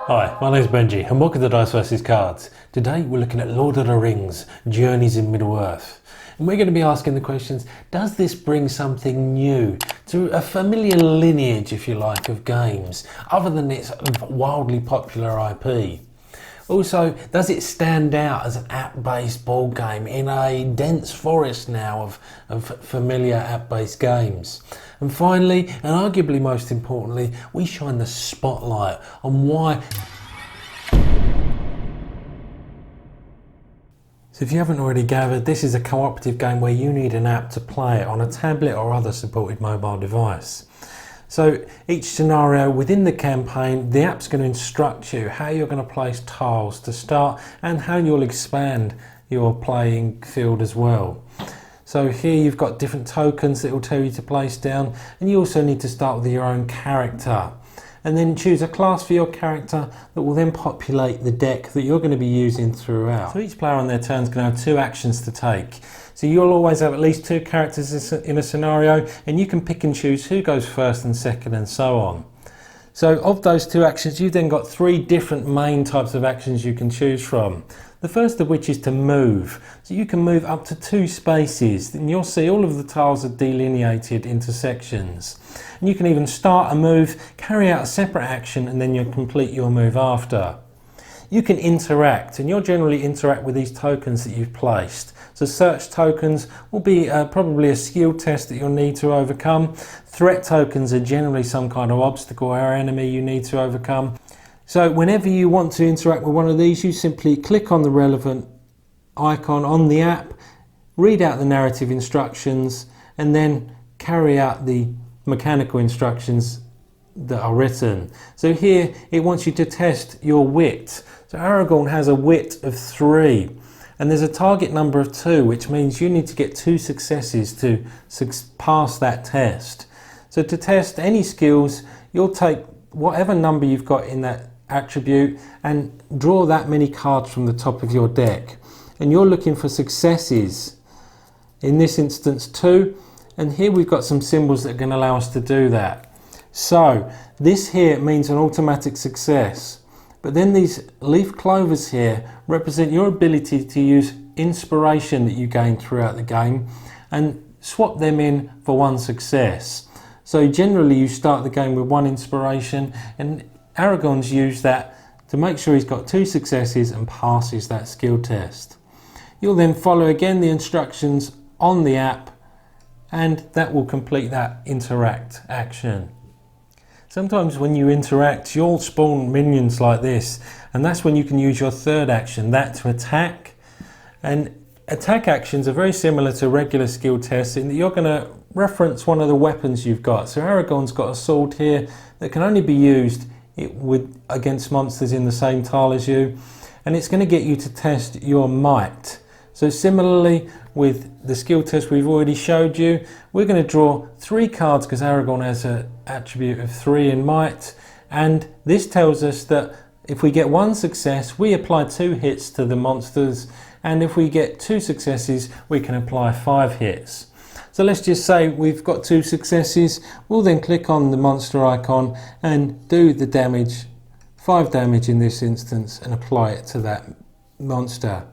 Hi, my name's Benji and welcome to Dice vs Cards. Today we're looking at Lord of the Rings, Journeys in Middle-earth. And we're going to be asking the questions, does this bring something new to a familiar lineage, if you like, of games, other than its wildly popular IP? Also, does it stand out as an app-based board game in a dense forest now of familiar app-based games? And finally, and arguably most importantly, we shine the spotlight on why. So if you haven't already gathered, this is a cooperative game where you need an app to play it on a tablet or other supported mobile device. So each scenario within the campaign, the app's going to instruct you how you're going to place tiles to start and how you'll expand your playing field as well. So here you've got different tokens that will tell you to place down, and you also need to start with your own character and then choose a class for your character that will then populate the deck that you're going to be using throughout. So each player on their turn is going to have two actions to take. So you'll always have at least two characters in a scenario, and you can pick and choose who goes first and second and so on. So of those two actions, you've then got three different main types of actions you can choose from. The first of which is to move. So you can move up to 2 spaces, and you'll see all of the tiles are delineated into sections. And you can even start a move, carry out a separate action, and then you'll complete your move after. You can interact, and you'll generally interact with these tokens that you've placed. So search tokens will be probably a skill test that you'll need to overcome. Threat tokens are generally some kind of obstacle or enemy you need to overcome. So whenever you want to interact with one of these, you simply click on the relevant icon on the app, read out the narrative instructions, and then carry out the mechanical instructions that are written. So here it wants you to test your wit. So Aragorn has a wit of 3, and there's a target number of 2, which means you need to get 2 successes to pass that test. So to test any skills, you'll take whatever number you've got in that attribute and draw that many cards from the top of your deck, and you're looking for successes, in this instance 2, and here we've got some symbols that are going to allow us to do that. So this here means an automatic success, but then these leaf clovers here represent your ability to use inspiration that you gain throughout the game and swap them in for 1 success. So generally you start the game with 1 inspiration, and Aragorn's used that to make sure he's got 2 successes and passes that skill test. You'll then follow again the instructions on the app, and that will complete that interact action. Sometimes when you interact, you'll spawn minions like this, and that's when you can use your third action, that to attack. And attack actions are very similar to regular skill tests in that you're going to reference one of the weapons you've got. So Aragorn's got a sword here that can only be used against monsters in the same tile as you, and it's going to get you to test your might. So similarly with the skill test we've already showed you, we're going to draw 3 cards because Aragorn has an attribute of 3 in might, and this tells us that if we get 1 success, we apply 2 hits to the monsters, and if we get 2 successes, we can apply 5 hits. So let's just say we've got 2 successes. We'll then click on the monster icon and do the damage, 5 damage in this instance, and apply it to that monster.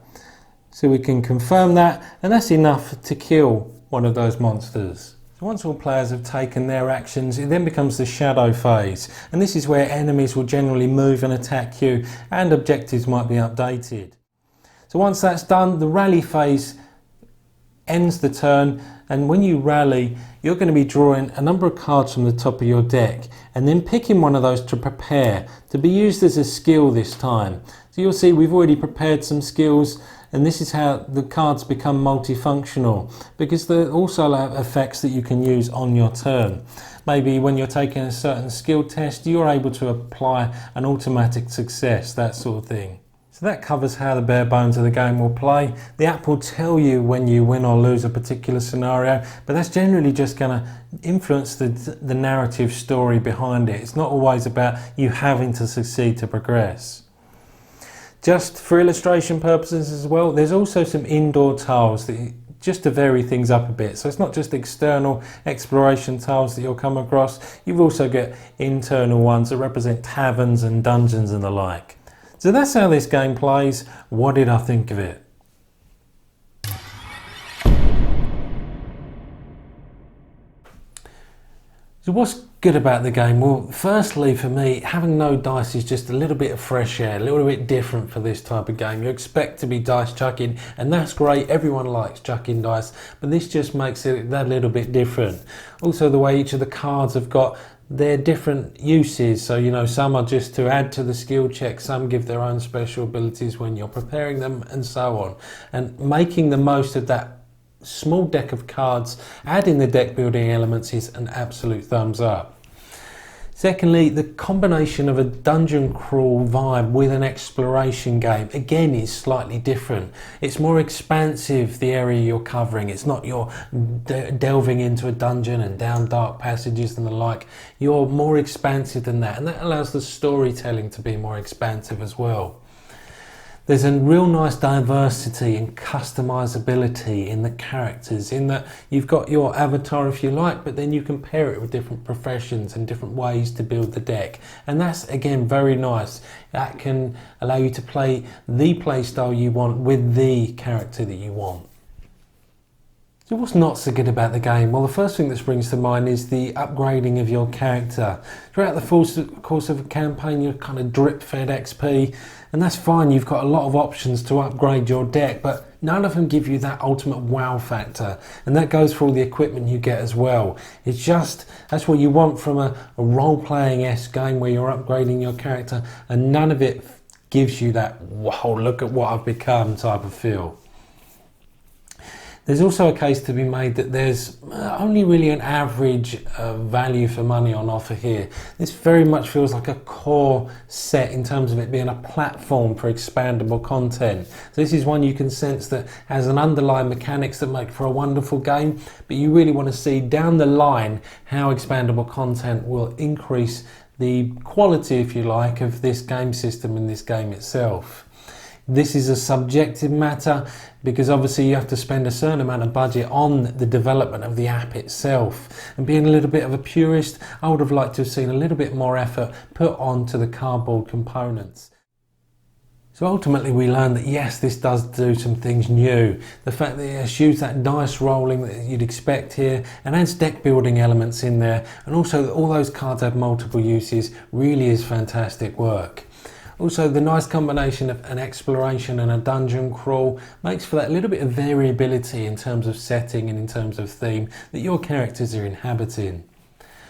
So we can confirm that, and that's enough to kill one of those monsters. So once all players have taken their actions, it then becomes the shadow phase, and this is where enemies will generally move and attack you, and objectives might be updated. So once that's done, the rally phase ends the turn, and when you rally, you're going to be drawing a number of cards from the top of your deck and then picking one of those to prepare to be used as a skill this time. So you'll see we've already prepared some skills, and this is how the cards become multifunctional, because they also have effects that you can use on your turn. Maybe when you're taking a certain skill test, you're able to apply an automatic success, that sort of thing. So that covers how the bare bones of the game will play. The app will tell you when you win or lose a particular scenario, but that's generally just going to influence the narrative story behind it. It's not always about you having to succeed to progress. Just for illustration purposes as well, there's also some indoor tiles that just to vary things up a bit. So it's not just external exploration tiles that you'll come across, you've also got internal ones that represent taverns and dungeons and the like. So that's how this game plays. What did I think of it? So what's good about the game? Well, firstly for me, having no dice is just a little bit of fresh air, a little bit different for this type of game. You expect to be dice chucking, and that's great, everyone likes chucking dice, but this just makes it that little bit different. Also the way each of the cards have got their different uses, so you know, some are just to add to the skill check, some give their own special abilities when you're preparing them, and so on. And making the most of that small deck of cards, adding the deck building elements, is an absolute thumbs up. Secondly, the combination of a dungeon crawl vibe with an exploration game, again, is slightly different. It's more expansive, the area you're covering. It's not you're delving into a dungeon and down dark passages and the like. You're more expansive than that, and that allows the storytelling to be more expansive as well. There's a real nice diversity and customizability in the characters, in that you've got your avatar if you like, but then you can pair it with different professions and different ways to build the deck. And that's, again, very nice. That can allow you to play the playstyle you want with the character that you want. So what's not so good about the game? Well, the first thing that springs to mind is the upgrading of your character. Throughout the full course of a campaign, you're kind of drip-fed XP, and that's fine. You've got a lot of options to upgrade your deck, but none of them give you that ultimate wow factor, and that goes for all the equipment you get as well. It's just, that's what you want from a role-playing-esque game where you're upgrading your character, and none of it gives you that, wow, look at what I've become type of feel. There's also a case to be made that there's only really an average value for money on offer here. This very much feels like a core set in terms of it being a platform for expandable content. So this is one you can sense that has an underlying mechanics that make for a wonderful game, but you really want to see down the line how expandable content will increase the quality, if you like, of this game system and this game itself. This is a subjective matter because obviously you have to spend a certain amount of budget on the development of the app itself. And being a little bit of a purist, I would have liked to have seen a little bit more effort put onto the cardboard components. So ultimately we learned that yes, this does do some things new. The fact that it eschews that dice rolling that you'd expect here and adds deck building elements in there, and also that all those cards have multiple uses, really is fantastic work. Also, the nice combination of an exploration and a dungeon crawl makes for that little bit of variability in terms of setting and in terms of theme that your characters are inhabiting.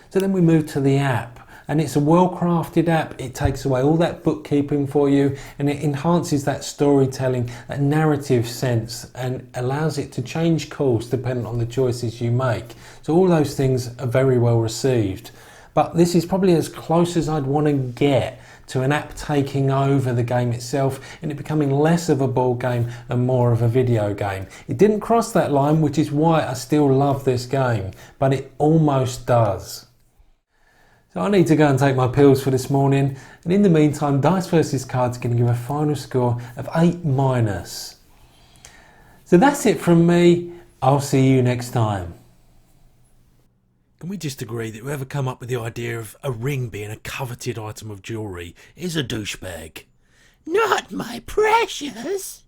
So then we move to the app, and it's a well-crafted app. It takes away all that bookkeeping for you, and it enhances that storytelling, that narrative sense, and allows it to change course depending on the choices you make. So all those things are very well received. But this is probably as close as I'd want to get to an app taking over the game itself and it becoming less of a board game and more of a video game. It didn't cross that line, which is why I still love this game, but it almost does. So I need to go and take my pills for this morning, and in the meantime, Dice vs Cards are going to give a final score of 8-. So that's it from me. I'll see you next time. Can we just agree that whoever come up with the idea of a ring being a coveted item of jewellery is a douchebag? Not my precious!